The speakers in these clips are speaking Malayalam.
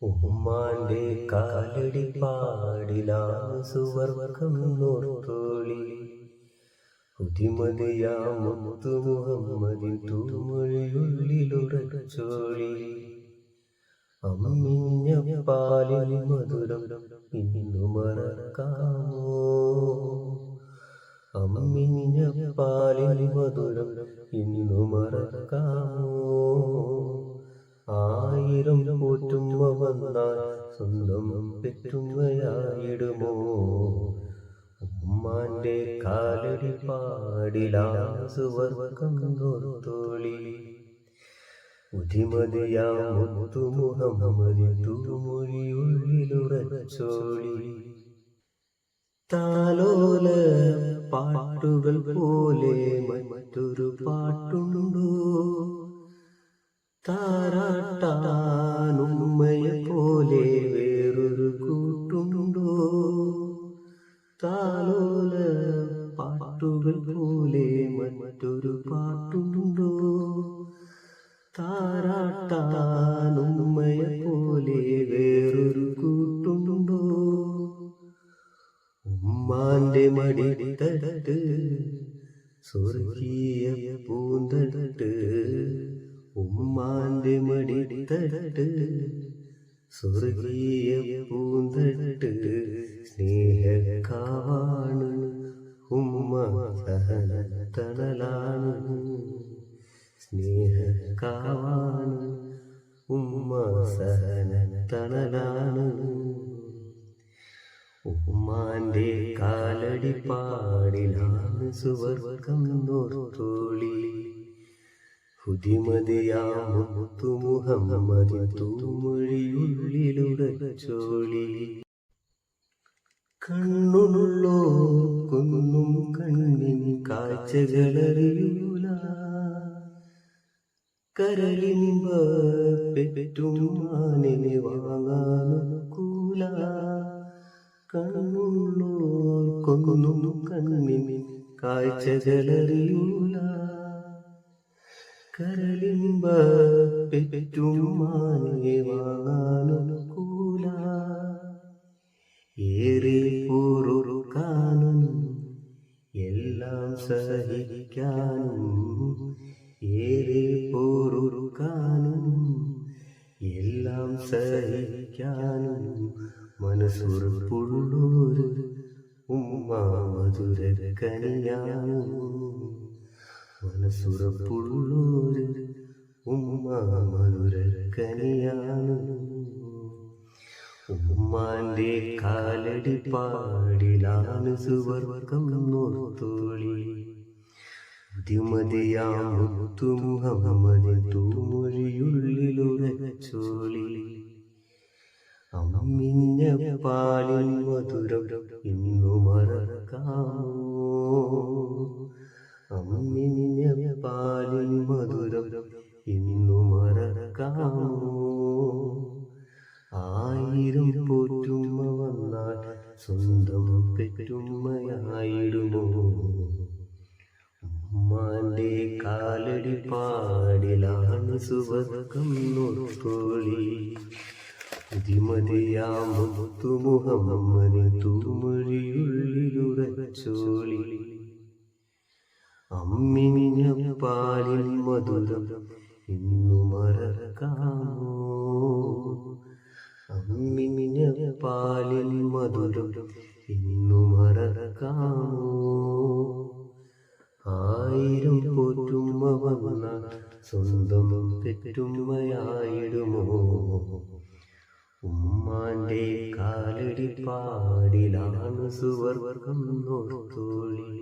ഉമ്മാന്റെ കാലടി പാടിലാണ് സുവർഗം നോർത്തോളി. പുതിമതിയാമുത്തു മുഹമ്മദിൻ തൂമൊഴിയുള്ളിലുറച്ചോളി. അമ്മിഞ്ഞ പാലിൽ മധുരം ഇന്നു മറക്കാമോ? അമ്മിഞ്ഞ പാലിൽ മധുരം ഇന്നു മറക്കാമോ? ആയിരം പോറ്റുമ്മ വന്നാൽ സ്വന്തം പെറ്റുമ്മയായിടുമോ? ഉമ്മാന്റെ കാലടി പാടിലാണ് സുവർഗം നോർത്തോളി. ഉതിമതിയാമുത്തു മുഹമ്മദിൻ തൂമൊഴിയുള്ളിലുറച്ചോളി. താലോല പാട്ടുകൾ പോലെ മറ്റൊരു പാട്ടുണ്ടോ? താരാട്ടാനുമ്മയെ പോലെ വേറൊരു കൂട്ടുണ്ടോ? താലോല പാട്ടുകൾ പോലെ മറ്റൊരു പാട്ടുണ്ടോ? താരാട്ടാനുമ്മയെ പോലെ വേറൊരു കൂട്ടുണ്ടോ? ഉമ്മാന്റെ മടിത്തട്ട് സ്വർഗീയ പൂന്തട്ട്. ഉമ്മാന്റെ മടിത്തട്ട് സ്വർഗീയ പൂന്തട്ട്. സ്നേഹക്കാവാണ് ഉമ്മ സഹനത്തണലാണ്. സ്നേഹക്കാവാണ് ഉമ്മ സഹനത്തണലാണ്. ഉമ്മാന്റെ കാലടി പാടിലാണ് സുവർഗം നോർത്തോളി. ഹുദിമതിയാമുത്തു മുഹമ്മദിൻ തൂമൊഴിയുള്ളിലുറച്ചോളി. കണ്ണുള്ളോർക്കൊന്നും കണ്ണിൻ കാഴ്ചകളറിയൂല. കരളിമ്പ പെറ്റുമ്മാനെ വാങ്ങാനൊക്കൂല. കണ്ണുള്ളോർക്കൊന്നും കണ്ണിൻ കാഴ്ചകളറിയൂല. കരളിമ്പ പെറ്റുമ്മാനെ വാങ്ങാനൊക്കൂല. ഏറെ പൊറുക്കാനും എല്ലാം സഹിക്കാനും. ഏറെ പൊറുക്കാനും എല്ലാം സഹിക്കാനും മനസ്സുറപ്പുള്ളൊരു ഉമ്മ മധുരക്കനിയാണ്. മനസ്സുറപ്പുള്ളൊരു ഉമ്മ മധുരക്കനിയാണ്. ഉമ്മാന്റെ കാലടി പാടിലാണ് സുവർഗം നോർത്തോളി. ഉതിമതിയാമുത്തു മുഹമ്മദിൻ തൂമൊഴിയുള്ളിലുറച്ചോളി. അമ്മിഞ്ഞ പാലിൻ മധുരം ഇന്നു മറക്കാമോ? അമ്മിഞ്ഞ പാലിൻ മധുരം ഇന്നു മറക്കാമോ? ആയിരം പോറ്റുമ്മ വന്നാൽ സ്വന്തം പെറ്റുമ്മയായിടുമോ? ഉമ്മാന്റെ കാലടി പാടിലാണ് സുവർഗം നോർത്തോളി. ഉതിമതിയാമുത്തു മുഹമ്മദിൻ തൂമൊഴിയുള്ളിലുറച്ചോളി. അമ്മിഞ്ഞ പാലിൻ മധുരം ഇന്നു മറക്കാമോ? അമ്മിഞ്ഞ പാലിൻ മധുരം ഇന്നു മറക്കാമോ? ആയിരം പോറ്റുമ്മ വന്നാൽ സ്വന്തം പെറ്റുമ്മയായിടുമോ? ഉമ്മാന്റെ കാലടി പാടിലാണ് സുവർഗം നോർത്തോളി.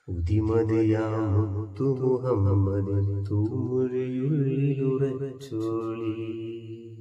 ഉതിമതിയാമുത്തു മുഹമ്മദിൻ തൂമൊഴിയുള്ളിലുറച്ചോളി.